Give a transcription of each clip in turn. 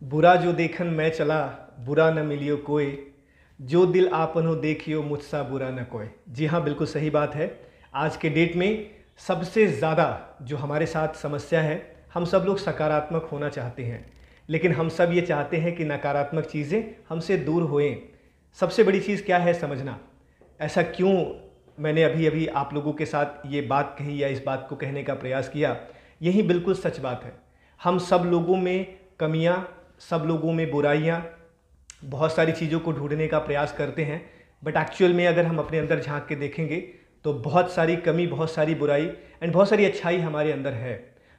बुरा जो देखन मैं चला, बुरा न मिलियो कोई, जो दिल आपनो देखियो मुझसा बुरा न कोई। जी हाँ, बिल्कुल सही बात है। आज के डेट में सबसे ज़्यादा जो हमारे साथ समस्या है, हम सब लोग सकारात्मक होना चाहते हैं, लेकिन हम सब ये चाहते हैं कि नकारात्मक चीज़ें हमसे दूर होएं। सबसे बड़ी चीज़ क्या है, समझना। ऐसा क्यों मैंने अभी अभी आप लोगों के साथ ये बात कही या इस बात को कहने का प्रयास किया, यही बिल्कुल सच बात है। हम सब लोगों में कमियां, सब लोगों में बुराइयां, बहुत सारी चीज़ों को ढूंढने का प्रयास करते हैं, बट एक्चुअल में अगर हम अपने अंदर झांक के देखेंगे तो बहुत सारी कमी, बहुत सारी बुराई एंड बहुत सारी अच्छाई हमारे अंदर है।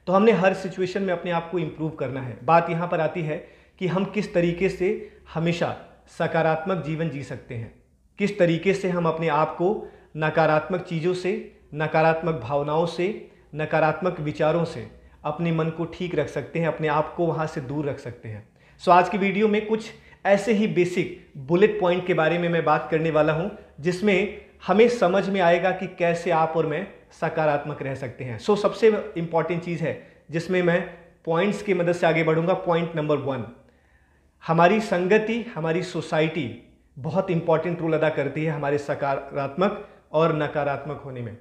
तो हमने हर सिचुएशन में अपने आप को इम्प्रूव करना है। बात यहाँ पर आती है कि हम किस तरीके से हमेशा सकारात्मक जीवन जी सकते हैं, किस तरीके से हम अपने आप को नकारात्मक चीज़ों से, नकारात्मक भावनाओं से, नकारात्मक विचारों से अपने मन को ठीक रख सकते हैं, अपने आप को वहाँ से दूर रख सकते हैं। सो आज की वीडियो में कुछ ऐसे ही बेसिक बुलेट पॉइंट के बारे में मैं बात करने वाला हूँ, जिसमें हमें समझ में आएगा कि कैसे आप और मैं सकारात्मक रह सकते हैं। सो सबसे इंपॉर्टेंट चीज़ है जिसमें मैं पॉइंट्स की मदद से आगे बढ़ूंगा। पॉइंट नंबर 1, हमारी संगति, हमारी सोसाइटी बहुत इंपॉर्टेंट रोल अदा करती है हमारे सकारात्मक और नकारात्मक होने में।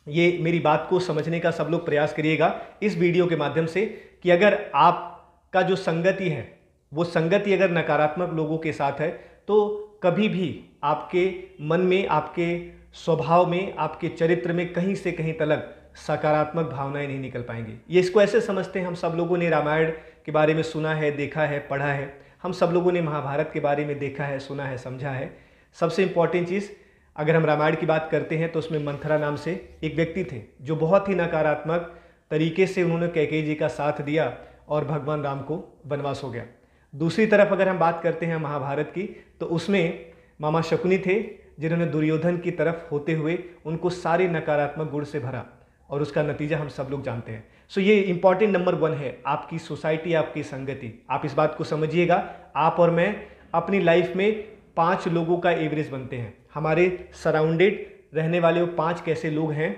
ये मेरी बात को समझने का सब लोग प्रयास करिएगा इस वीडियो के माध्यम से कि अगर आपका जो संगति है, वो संगति अगर नकारात्मक लोगों के साथ है, तो कभी भी आपके मन में, आपके स्वभाव में, आपके चरित्र में कहीं से कहीं तलक सकारात्मक भावनाएं नहीं निकल पाएंगी। ये इसको ऐसे समझते हैं, हम सब लोगों ने रामायण के बारे में सुना है, देखा है, पढ़ा है। हम सब लोगों ने महाभारत के बारे में देखा है, सुना है, समझा है। सबसे इंपॉर्टेंट चीज़, अगर हम रामायण की बात करते हैं तो उसमें मंथरा नाम से एक व्यक्ति थे जो बहुत ही नकारात्मक तरीके से उन्होंने कैकेयी जी का साथ दिया और भगवान राम को वनवास हो गया। दूसरी तरफ अगर हम बात करते हैं महाभारत की, तो उसमें मामा शकुनी थे जिन्होंने दुर्योधन की तरफ होते हुए उनको सारे नकारात्मक गुण से भरा, और उसका नतीजा हम सब लोग जानते हैं। सो ये इंपॉर्टेंट नंबर 1 है, आपकी सोसाइटी, आपकी संगति। आप इस बात को समझिएगा। आप और मैं अपनी लाइफ में 5 लोगों का एवरेज बनते हैं। हमारे सराउंडेड रहने वाले वो 5 कैसे लोग हैं,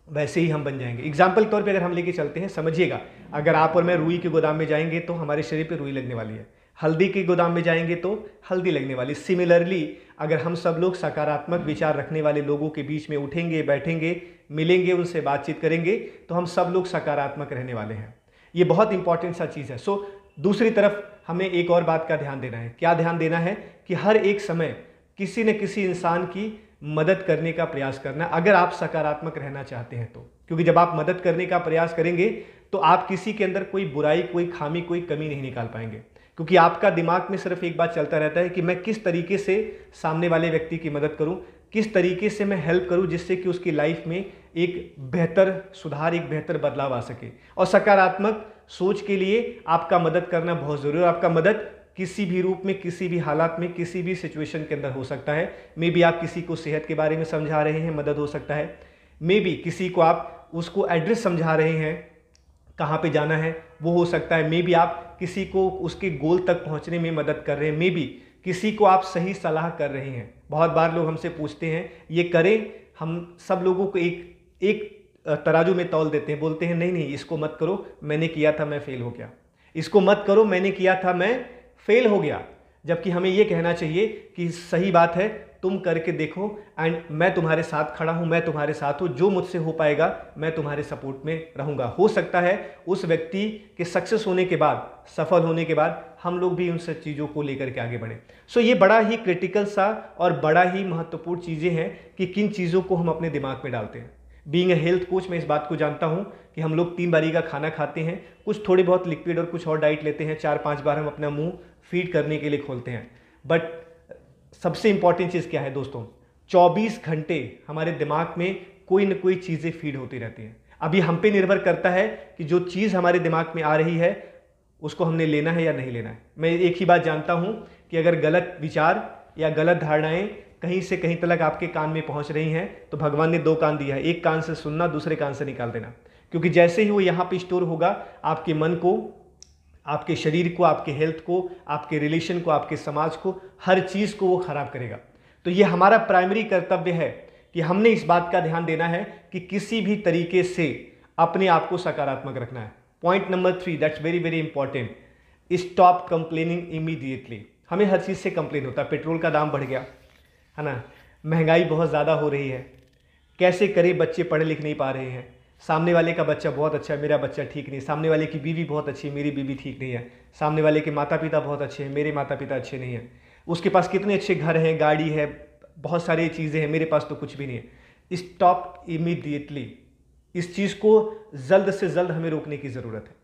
वैसे ही हम बन जाएंगे। एग्जाम्पल के तौर पे अगर हम लेके चलते हैं, समझिएगा, अगर आप और मैं रुई के गोदाम में जाएंगे तो हमारे शरीर पे रुई लगने वाली है, हल्दी के गोदाम में जाएंगे तो हल्दी लगने वाली। सिमिलरली अगर हम सब लोग सकारात्मक विचार रखने वाले लोगों के बीच में उठेंगे, बैठेंगे, मिलेंगे, उनसे बातचीत करेंगे, तो हम सब लोग सकारात्मक रहने वाले हैं। ये बहुत इंपॉर्टेंट सा चीज़ है। सो दूसरी तरफ हमें एक और बात का ध्यान देना है। क्या ध्यान देना है? कि हर एक समय किसी न किसी इंसान की मदद करने का प्रयास करना, अगर आप सकारात्मक रहना चाहते हैं तो। क्योंकि जब आप मदद करने का प्रयास करेंगे तो आप किसी के अंदर कोई बुराई, कोई खामी, कोई कमी नहीं निकाल पाएंगे, क्योंकि आपका दिमाग में सिर्फ एक बात चलता रहता है कि मैं किस तरीके से सामने वाले व्यक्ति की मदद करूं, किस तरीके से मैं हेल्प करूं, जिससे कि उसकी लाइफ में एक बेहतर सुधार, एक बेहतर बदलाव आ सके। और सकारात्मक सोच के लिए आपका मदद करना बहुत ज़रूरी है। आपका मदद किसी भी रूप में, किसी भी हालात में, किसी भी सिचुएशन के अंदर हो सकता है। मे बी आप किसी को सेहत के बारे में समझा रहे हैं, मदद हो सकता है। मे बी किसी को आप उसको एड्रेस समझा रहे हैं, कहाँ पे जाना है, वो हो सकता है। मे बी आप किसी को उसके गोल तक पहुँचने में मदद कर रहे हैं। मे बी किसी को आप सही सलाह कर रहे हैं। बहुत बार लोग हमसे पूछते हैं ये करें, हम सब लोगों को एक तराजू में तौल देते हैं, बोलते हैं नहीं नहीं इसको मत करो, मैंने किया था मैं फेल हो गया, इसको मत करो, मैंने किया था मैं फेल हो गया। जबकि हमें यह कहना चाहिए कि सही बात है, तुम करके देखो एंड मैं तुम्हारे साथ खड़ा हूं, मैं तुम्हारे साथ हूं, जो मुझसे हो पाएगा मैं तुम्हारे सपोर्ट में रहूंगा। हो सकता है उस व्यक्ति के सक्सेस होने के बाद, सफल होने के बाद हम लोग भी उन सब चीज़ों को लेकर के आगे बढ़ें। सो ये बड़ा ही क्रिटिकल सा और बड़ा ही महत्वपूर्ण चीज़ें हैं कि किन चीज़ों को हम अपने दिमाग में डालते हैं। बीइंग ए हेल्थ कोच, मैं इस बात को जानता हूं कि हम लोग 3 बारी का खाना खाते हैं, कुछ थोड़ी बहुत लिक्विड और कुछ और डाइट लेते हैं, 4-5 बार हम अपना मुंह फीड करने के लिए खोलते हैं। बट सबसे इंपॉर्टेंट चीज़ क्या है दोस्तों? 24 घंटे हमारे दिमाग में कोई न कोई चीज़ें फीड होती रहती हैं। अभी हम पे निर्भर करता है कि जो चीज़ हमारे दिमाग में आ रही है उसको हमने लेना है या नहीं लेना है। मैं एक ही बात जानता हूं कि अगर गलत विचार या गलत धारणाएं कहीं से कहीं तक आपके कान में पहुंच रही हैं, तो भगवान ने 2 कान दिया है, एक कान से सुनना, दूसरे कान से निकाल देना। क्योंकि जैसे ही वो यहाँ पे स्टोर होगा, आपके मन को, आपके शरीर को, आपके हेल्थ को, आपके रिलेशन को, आपके समाज को, हर चीज़ को वो खराब करेगा। तो ये हमारा प्राइमरी कर्तव्य है कि हमने इस बात का ध्यान देना है कि किसी भी तरीके से अपने आप को सकारात्मक रखना है। Point number 3, that's very very important. Stop complaining immediately. हमें हर चीज़ से कंप्लेन होता है, पेट्रोल का दाम बढ़ गया है ना, महंगाई बहुत ज़्यादा हो रही है, कैसे करें, बच्चे पढ़ लिख नहीं पा रहे हैं, सामने वाले का बच्चा बहुत अच्छा है, मेरा बच्चा ठीक नहीं, सामने वाले की बीवी बहुत अच्छी है, मेरी बीवी ठीक नहीं है, सामने वाले के माता पिता बहुत अच्छे हैं, मेरे माता पिता अच्छे नहीं हैं, उसके पास कितने अच्छे घर हैं, गाड़ी है, बहुत सारी चीज़ें हैं, मेरे पास तो कुछ भी नहीं है। Stop immediately. इस चीज़ को जल्द से जल्द हमें रोकने की ज़रूरत है,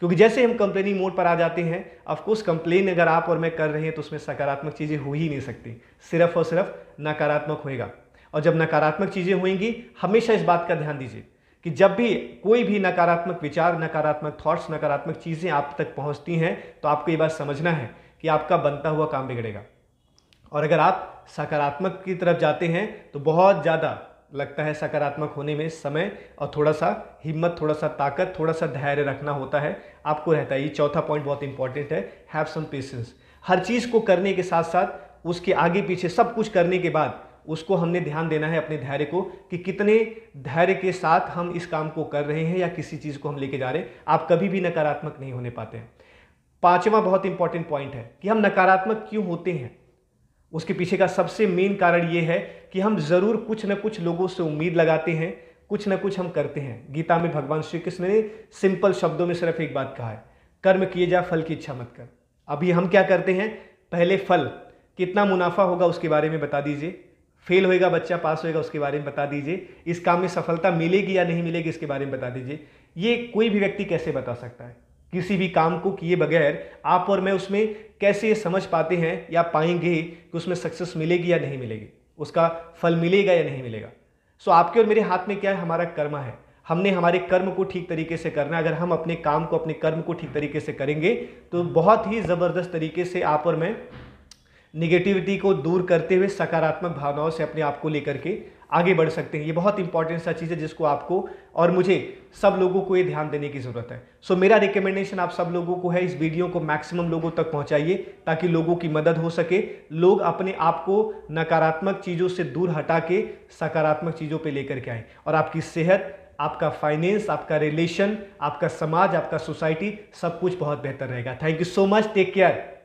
क्योंकि जैसे हम कंप्लेनिंग मोड पर आ जाते हैं, ऑफकोर्स कंप्लेन अगर आप और मैं कर रहे हैं तो उसमें सकारात्मक चीज़ें हो ही नहीं सकती, सिर्फ और सिर्फ नकारात्मक होएगा। और जब नकारात्मक चीज़ें होंगी, हमेशा इस बात का ध्यान दीजिए कि जब भी कोई भी नकारात्मक विचार, नकारात्मक थॉट्स, नकारात्मक चीज़ें आप तक पहुंचती हैं, तो आपको ये बात समझना है कि आपका बनता हुआ काम बिगड़ेगा। और अगर आप सकारात्मक की तरफ जाते हैं तो बहुत ज़्यादा लगता है सकारात्मक होने में समय और थोड़ा सा हिम्मत, थोड़ा सा ताकत, थोड़ा सा धैर्य रखना होता है, आपको रहता है। ये चौथा पॉइंट बहुत इंपॉर्टेंट है, हैव सम पेशेंस। हर चीज़ को करने के साथ साथ उसके आगे पीछे सब कुछ करने के बाद उसको हमने ध्यान देना है अपने धैर्य को, कि कितने धैर्य के साथ हम इस काम को कर रहे हैं या किसी चीज़ को हम लेके जा रहे हैं। आप कभी भी नकारात्मक नहीं होने पाते हैं। पांचवा बहुत इंपॉर्टेंट पॉइंट है कि हम नकारात्मक क्यों होते हैं। उसके पीछे का सबसे मेन कारण ये है कि हम जरूर कुछ न कुछ लोगों से उम्मीद लगाते हैं, कुछ न कुछ हम करते हैं। गीता में भगवान श्री कृष्ण ने सिंपल शब्दों में सिर्फ एक बात कहा है, कर्म किए जा, फल की इच्छा मत कर। अभी हम क्या करते हैं, पहले फल, कितना मुनाफा होगा उसके बारे में बता दीजिए, फेल होएगा बच्चा, पास होएगा उसके बारे में बता दीजिए, इस काम में सफलता मिलेगी या नहीं मिलेगी इसके बारे में बता दीजिए। ये कोई भी व्यक्ति कैसे बता सकता है? किसी भी काम को किए बगैर आप और मैं उसमें कैसे ये समझ पाते हैं या पाएंगे कि उसमें सक्सेस मिलेगी या नहीं मिलेगी, उसका फल मिलेगा या नहीं मिलेगा। सो आपके और मेरे हाथ में क्या है, हमारा कर्म है। हमने हमारे कर्म को ठीक तरीके से करना है। अगर हम अपने काम को, अपने कर्म को ठीक तरीके से करेंगे तो बहुत ही ज़बरदस्त तरीके से आप और मैं निगेटिविटी को दूर करते हुए सकारात्मक भावनाओं से अपने आप को लेकर के आगे बढ़ सकते हैं। ये बहुत इंपॉर्टेंट सा चीज़ है जिसको आपको और मुझे, सब लोगों को ये ध्यान देने की ज़रूरत है। सो मेरा रिकमेंडेशन आप सब लोगों को है, इस वीडियो को मैक्सिमम लोगों तक पहुंचाइए ताकि लोगों की मदद हो सके, लोग अपने आप को नकारात्मक चीज़ों से दूर हटा के सकारात्मक चीज़ों पर लेकर के आएँ और आपकी सेहत, आपका फाइनेंस, आपका रिलेशन, आपका समाज, आपका सोसाइटी, सब कुछ बहुत बेहतर रहेगा। Thank you so much, take care.